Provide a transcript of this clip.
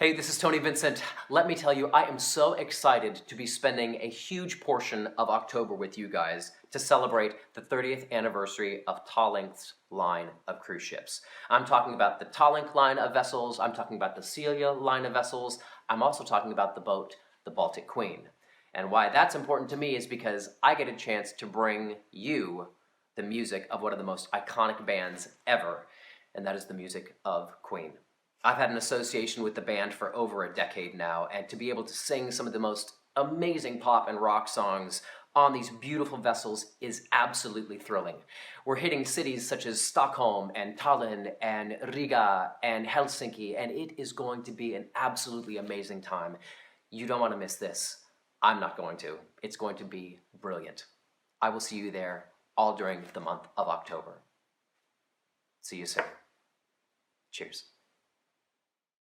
Hey, this is Tony Vincent. Let me tell you, I am so excited to be spending a huge portion of October with you guys to celebrate the 30th anniversary of Tallink's line of cruise ships. I'm talking about the Tallink line of vessels, I'm talking about the Celia line of vessels, I'm also talking about the boat, the Baltic Queen. And why that's important to me is because I get a chance to bring you the music of one of the most iconic bands ever, and that is the music of Queen. I've had an association with the band for over a decade now, and to be able to sing some of the most amazing pop and rock songs on these beautiful vessels is absolutely thrilling. We're hitting cities such as Stockholm and Tallinn and Riga and Helsinki, and it is going to be an absolutely amazing time. You don't want to miss this. I'm not going to. It's going to be brilliant. I will see you there all during the month of October. See you soon. Cheers.